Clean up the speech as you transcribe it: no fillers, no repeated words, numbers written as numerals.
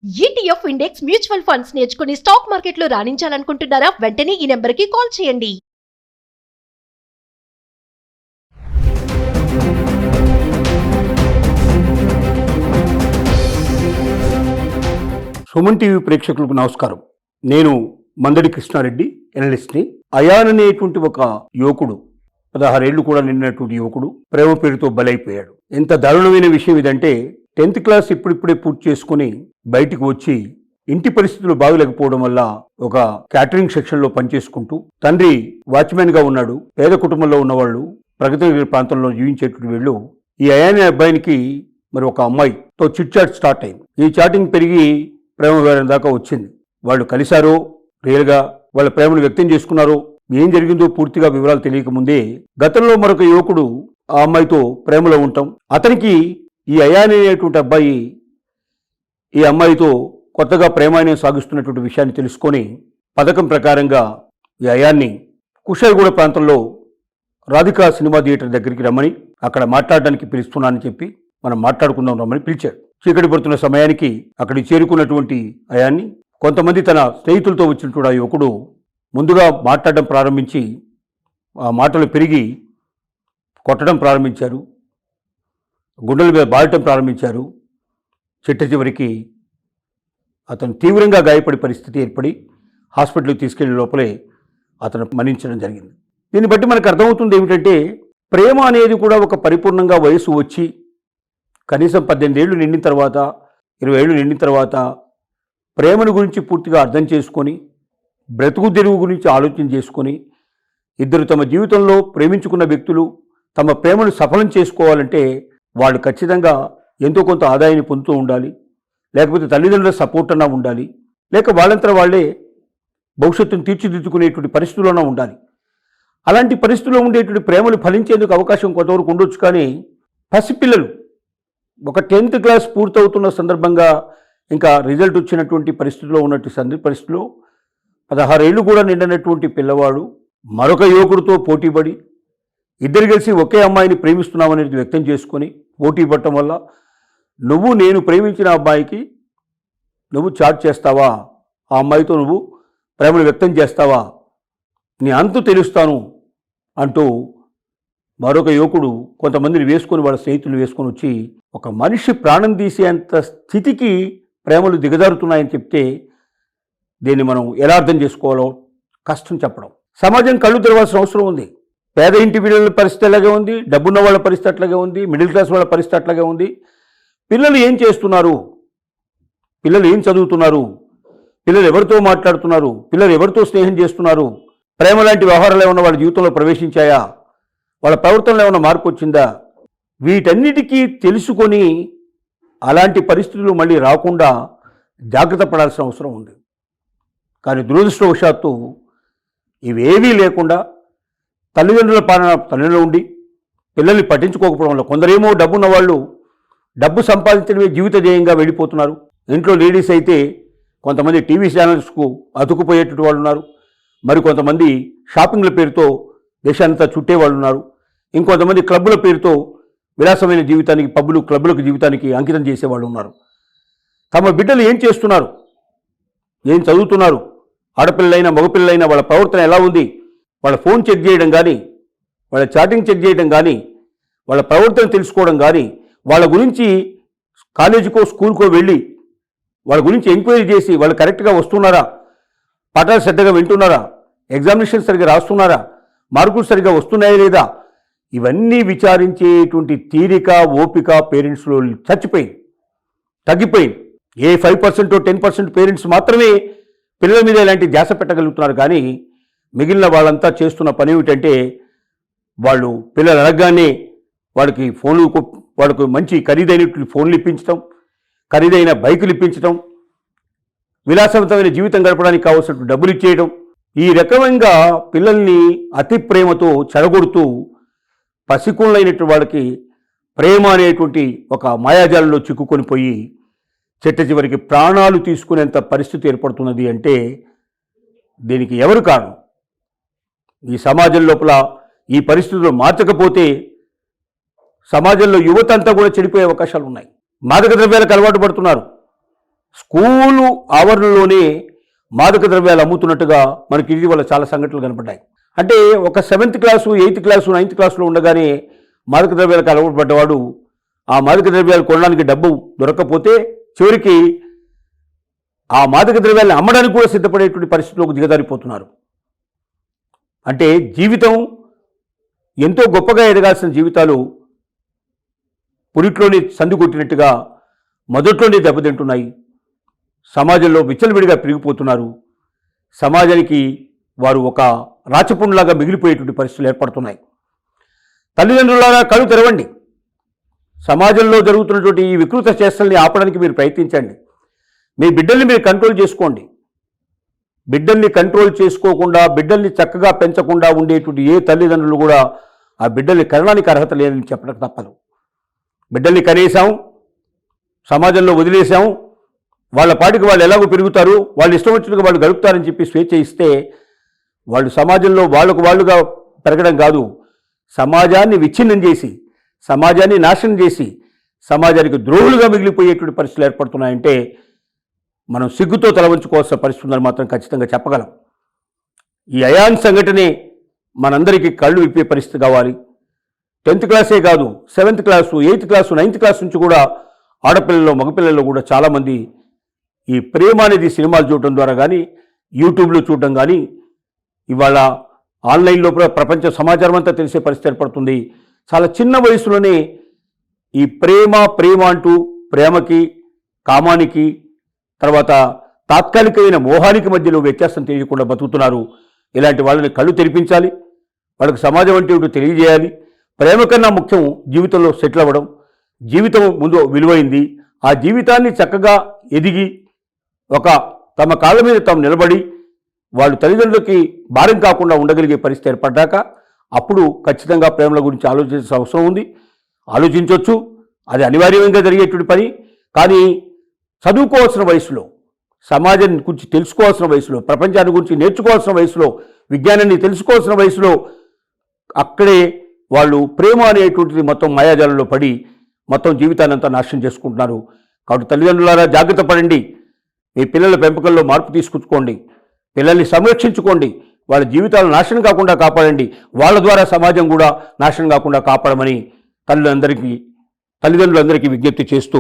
ETF index mutual funds నేర్చుకుని stock మార్కెట్లో రాణించాలనుకుంటున్నారా? వెంటనే ఈ నెంబర్కి కాల్ చేయండి. సుమన్ టీవీ ప్రేక్షకులకు నమస్కారం. నేను మందడి కృష్ణారెడ్డి, ఎనలిస్ట్ని. అయాన్ అనేటువంటి ఒక యువకుడు, 16 ఏళ్లు కూడా నిండినటువంటి యువకుడు ప్రేమ పేరుతో బలైపోయాడు. ఎంత దారుణమైన విషయం ఇదంటే, 10th క్లాస్ ఇప్పుడిప్పుడే పూర్తి చేసుకుని బయటికి వచ్చి ఇంటి పరిస్థితులు బాగలేకపోవడం వల్ల ఒక క్యాటరింగ్ సెక్షన్లో పనిచేసుకుంటూ, తండ్రి వాచ్మెన్ గా ఉన్నాడు. పేద కుటుంబంలో ఉన్నవాళ్ళు ప్రగతి నగర్ ప్రాంతంలో జీవించేటువంటి వీళ్ళు ఈ అయాన్ అబ్బాయికి మరి ఒక అమ్మాయితో చిట్ చాట్ స్టార్ట్ అయింది. ఈ చాటింగ్ పెరిగి ప్రేమ వ్యవహారం దాకా వచ్చింది. వాళ్ళు కలిశారో, రియల్గా వాళ్ళ ప్రేమను వ్యక్తం చేసుకున్నారో, ఏం జరిగిందో పూర్తిగా వివరాలు తెలియకముందే గతంలో మరొక యువకుడు ఆ అమ్మాయితో ప్రేమలో ఉంటాం. అతనికి ఈ అయాన్ అనేటువంటి అబ్బాయి ఈ అమ్మాయితో కొత్తగా ప్రేమాయణం సాగిస్తున్నటువంటి విషయాన్ని తెలుసుకొని పథకం ప్రకారంగా ఈ అయాన్ని కుషాయిగూడ ప్రాంతంలో రాధికా సినిమా థియేటర్ దగ్గరికి రమ్మని, అక్కడ మాట్లాడడానికి పిలుస్తున్నానని చెప్పి మనం మాట్లాడుకుందాం రమ్మని పిలిచాడు. చీకటి పడుతున్న సమయానికి అక్కడికి చేరుకున్నటువంటి అయాన్ని కొంతమంది తన స్నేహితులతో వచ్చినటువంటి ఆ యువకుడు ముందుగా మాట్లాడడం ప్రారంభించి ఆ మాటలు పెరిగి కొట్టడం ప్రారంభించారు, గుండెల మీద బాడటం ప్రారంభించారు. చిట్ట చివరికి అతను తీవ్రంగా గాయపడే పరిస్థితి ఏర్పడి హాస్పిటల్కి తీసుకెళ్లే లోపలే అతను మరణించడం జరిగింది. దీన్ని బట్టి మనకు అర్థమవుతుంది ఏమిటంటే, ప్రేమ అనేది కూడా ఒక పరిపూర్ణంగా వయసు వచ్చి కనీసం 18 ఏళ్ళు నిండిన తర్వాత, 20 ఏళ్ళు నిండిన తర్వాత ప్రేమను గురించి పూర్తిగా అర్థం చేసుకొని, బ్రతుకు తెరువు గురించి ఆలోచన చేసుకొని, ఇద్దరు తమ జీవితంలో ప్రేమించుకున్న వ్యక్తులు తమ ప్రేమను సఫలం చేసుకోవాలంటే వాళ్ళు ఖచ్చితంగా ఎంతో కొంత ఆదాయాన్ని పొందుతూ ఉండాలి, లేకపోతే తల్లిదండ్రుల సపోర్ట్ అన్నా ఉండాలి, లేక వాళ్ళంతా వాళ్ళే భవిష్యత్తును తీర్చిదిద్దుకునేటువంటి పరిస్థితుల్లోనే ఉండాలి. అలాంటి పరిస్థితుల్లో ఉండేటువంటి ప్రేమలు ఫలించేందుకు అవకాశం కొంతవరకు ఉండొచ్చు. కానీ పసిపిల్లలు ఒక 10th క్లాస్ పూర్తవుతున్న సందర్భంగా, ఇంకా రిజల్ట్ వచ్చినటువంటి పరిస్థితిలో ఉన్నటువంటి పరిస్థితిలో 16 ఏళ్ళు కూడా నిండినటువంటి పిల్లవాడు మరొక యువకుడితో పోటీపడి ఇద్దరు కలిసి ఒకే అమ్మాయిని ప్రేమిస్తున్నామనేది వ్యక్తం చేసుకొని పోటీ పడటం వల్ల, నువ్వు నేను ప్రేమించిన అబ్బాయికి నువ్వు చాట్ చేస్తావా, ఆ అమ్మాయితో నువ్వు ప్రేమను వ్యక్తం చేస్తావా, నీ అంతు తెలుస్తాను అంటూ మరొక యువకుడు కొంతమందిని వేసుకొని, వాళ్ళ స్నేహితులు వేసుకొని వచ్చి ఒక మనిషి ప్రాణం తీసేంత స్థితికి ప్రేమలు దిగజారుతున్నాయని చెప్తే దీన్ని మనం ఎలా అర్థం చేసుకోవాలో కష్టం చెప్పడం. సమాజం కళ్ళు తెరవాల్సిన అవసరం ఉంది. పేద ఇంటి పిల్లల పరిస్థితి అలాగే ఉంది, డబ్బున్న వాళ్ళ పరిస్థితి అట్లాగే ఉంది, మిడిల్ క్లాస్ వాళ్ళ పరిస్థితి అట్లాగే ఉంది. పిల్లలు ఏం చేస్తున్నారు, పిల్లలు ఏం చదువుతున్నారు, పిల్లలు ఎవరితో మాట్లాడుతున్నారు, పిల్లలు ఎవరితో స్నేహం చేస్తున్నారు, ప్రేమ లాంటి వ్యవహారాలు ఏమన్నా వాళ్ళ జీవితంలో ప్రవేశించాయా, వాళ్ళ ప్రవర్తనలో ఏమన్నా మార్పు వచ్చిందా, వీటన్నిటికీ తెలుసుకొని అలాంటి పరిస్థితులు మళ్ళీ రాకుండా జాగ్రత్త పడాల్సిన అవసరం ఉంది. కానీ దురదృష్టవశాత్తు ఇవేవీ లేకుండా తల్లిదండ్రుల పాలన తల్లిలో ఉండి పిల్లల్ని పట్టించుకోకపోవడం వల్ల కొందరేమో డబ్బున్న వాళ్ళు డబ్బు సంపాదించడమే జీవిత ధ్యేయంగా వెళ్ళిపోతున్నారు. ఇంట్లో లేడీస్ అయితే కొంతమంది టీవీ ఛానల్స్కు అతుకుపోయేటట్టు వాళ్ళు ఉన్నారు, మరికొంతమంది షాపింగ్ల పేరుతో దేశానంతా చుట్టేవాళ్ళు ఉన్నారు, ఇంకొంతమంది క్లబ్బుల పేరుతో విలాసమైన జీవితానికి, పబ్బులు క్లబ్బులకు జీవితానికి అంకితం చేసేవాళ్ళు ఉన్నారు. తమ బిడ్డలు ఏం చేస్తున్నారు, ఏం చదువుతున్నారు, ఆడపిల్లలైనా మగపిల్లలైనా వాళ్ళ ప్రవర్తన ఎలా ఉంది, వాళ్ళ ఫోన్ చెక్ చేయడం కానీ, వాళ్ళ చాటింగ్ చెక్ చేయడం కానీ, వాళ్ళ ప్రవర్తన తెలుసుకోవడం కానీ, వాళ్ళ గురించి కాలేజీకో స్కూల్కో వెళ్ళి వాళ్ళ గురించి ఎంక్వైరీ చేసి వాళ్ళు కరెక్ట్గా వస్తున్నారా, పాఠాలు శ్రద్ధగా వింటున్నారా, ఎగ్జామినేషన్ సరిగ్గా రాస్తున్నారా, మార్కులు సరిగ్గా వస్తున్నాయా లేదా, ఇవన్నీ విచారించేటువంటి తీరిక, ఓపిక పేరెంట్స్లో చచ్చిపోయింది, తగ్గిపోయింది. ఏ 5% 10% పేరెంట్స్ మాత్రమే పిల్లల మీద ఇలాంటి ధ్యాస పెట్టగలుగుతున్నారు. కానీ మిగిలిన వాళ్ళంతా చేస్తున్న పని ఏమిటంటే, వాళ్ళు పిల్లలు అనగానే వాడికి వాళ్ళకు మంచి ఖరీదైన ఫోన్లు ఇప్పించడం, ఖరీదైన బైకులు ఇప్పించడం, విలాసవంతమైన జీవితం గడపడానికి కావాల్సిన డబ్బులు ఇచ్చేయడం, ఈ రకమంగా పిల్లల్ని అతి ప్రేమతో చెడగొడుతూ పసికుళ్ళైనటువంటి వాళ్ళకి ప్రేమ అనేటువంటి ఒక మాయాజాలంలో చిక్కుకొని పోయి చిట్ట చివరికి ప్రాణాలు తీసుకునేంత పరిస్థితి ఏర్పడుతున్నది. అంటే దీనికి ఎవరు కారణం? ఈ సమాజం లోపల ఈ పరిస్థితులు మార్చకపోతే సమాజంలో యువత అంతా కూడా చెడిపోయే అవకాశాలు ఉన్నాయి. మాదక ద్రవ్యాలకు అలవాటు పడుతున్నారు. స్కూలు ఆవరణలోనే మాదక ద్రవ్యాలు అమ్ముతున్నట్టుగా మనకి ఇటీవల చాలా సంఘటనలు కనపడ్డాయి. అంటే ఒక 7th class 8th class 9th క్లాసులో ఉండగానే మాదక ద్రవ్యాలకు అలవాటు పడ్డవాడు ఆ మాదక ద్రవ్యాలు కొనడానికి డబ్బు దొరకకపోతే చివరికి ఆ మాదక ద్రవ్యాలను అమ్మడానికి కూడా సిద్ధపడేటువంటి పరిస్థితుల్లోకి దిగజారిపోతున్నారు. అంటే జీవితం ఎంతో గొప్పగా ఎదగాల్సిన జీవితాలు పురిట్లోనే సందు కొట్టినట్టుగా మొదట్లోనే దెబ్బతింటున్నాయి. సమాజంలో విచ్చలవిడిగా పెరిగిపోతున్నారు. సమాజానికి వారు ఒక రాచపుండులాగా మిగిలిపోయేటువంటి పరిస్థితులు ఏర్పడుతున్నాయి. తల్లిదండ్రులారా కళ్ళు తెరవండి. సమాజంలో జరుగుతున్నటువంటి ఈ వికృత చేష్టల్ని ఆపడానికి మీరు ప్రయత్నించండి. మీ బిడ్డల్ని మీరు కంట్రోల్ చేసుకోండి. బిడ్డల్ని కంట్రోల్ చేసుకోకుండా, బిడ్డల్ని చక్కగా పెంచకుండా ఉండేటువంటి ఏ తల్లిదండ్రులు కూడా ఆ బిడ్డల్ని కనడానికి అర్హత లేదని చెప్పడం తప్పదు. బిడ్డల్ని కనేసాం, సమాజంలో వదిలేసాం, వాళ్ళ పాటికి వాళ్ళు ఎలాగో పెరుగుతారు, వాళ్ళు ఇష్టం వచ్చినట్టుగా వాళ్ళు గడుపుతారని చెప్పి స్వేచ్ఛ ఇస్తే వాళ్ళు సమాజంలో వాళ్ళుగా పెరగడం కాదు, సమాజాన్ని విచ్ఛిన్నం చేసి, సమాజాన్ని నాశనం చేసి, సమాజానికి ద్రోహులుగా మిగిలిపోయేటువంటి పరిస్థితులు ఏర్పడుతున్నాయంటే మనం సిగ్గుతో తలవంచుకోవాల్సిన పరిస్థితి ఉందని మాత్రం ఖచ్చితంగా చెప్పగలం. ఈ అయాన్ సంఘటనే మనందరికీ కళ్ళు విప్పే పరిస్థితి కావాలి. 10th క్లాసే కాదు, 7th class 8th class 9th class నుంచి కూడా ఆడపిల్లల్లో మగపిల్లల్లో కూడా చాలామంది ఈ ప్రేమ అనేది సినిమాలు చూడటం ద్వారా కానీ, యూట్యూబ్లో చూడటం కానీ, ఇవాళ ఆన్లైన్లో ప్రపంచ సమాచారం అంతా తెలిసే పరిస్థితి ఏర్పడుతుంది. చాలా చిన్న వయసులోనే ఈ ప్రేమ అంటూ ప్రేమకి, కామానికి, తర్వాత తాత్కాలికమైన మోహానికి మధ్యలో వ్యత్యాసం తెలియకుండా బతుకుతున్నారు. ఇలాంటి వాళ్ళని కళ్ళు తెరిపించాలి. వాళ్ళకి సమాజం అంటే ఏమిటో తెలియజేయాలి. ప్రేమ కన్నా ముఖ్యం జీవితంలో సెటిల్ అవ్వడం. జీవితం ముందు విలువైంది. ఆ జీవితాన్ని చక్కగా ఎదిగి ఒక తమ కాళ్ళ మీద తాము నిలబడి వాళ్ళు తల్లిదండ్రులకి భారం కాకుండా ఉండగలిగే పరిస్థితి ఏర్పడ్డాక అప్పుడు ఖచ్చితంగా ప్రేమల గురించి ఆలోచించాల్సిన అవసరం ఉంది. ఆలోచించవచ్చు, అది అనివార్యంగా జరిగేటువంటి పని. కానీ చదువుకోవాల్సిన వయసులో, సమాజం గురించి తెలుసుకోవాల్సిన వయసులో, ప్రపంచాన్ని గురించి నేర్చుకోవాల్సిన వయసులో, విజ్ఞానాన్ని తెలుసుకోవాల్సిన వయసులో అక్కడే వాళ్ళు ప్రేమ అనేటువంటిది మొత్తం మాయాజాలంలో పడి మొత్తం జీవితాన్ని అంతా నాశనం చేసుకుంటున్నారు. కాబట్టి తల్లిదండ్రులారా జాగ్రత్త పడండి. మీ పిల్లల పెంపకంలో మార్పు తీసుకొచ్చుకోండి. పిల్లల్ని సంరక్షించుకోండి. వాళ్ళ జీవితాలు నాశనం కాకుండా కాపాడండి. వాళ్ళ ద్వారా సమాజం కూడా నాశనం కాకుండా కాపాడమని తల్లిదండ్రులందరికీ విజ్ఞప్తి చేస్తూ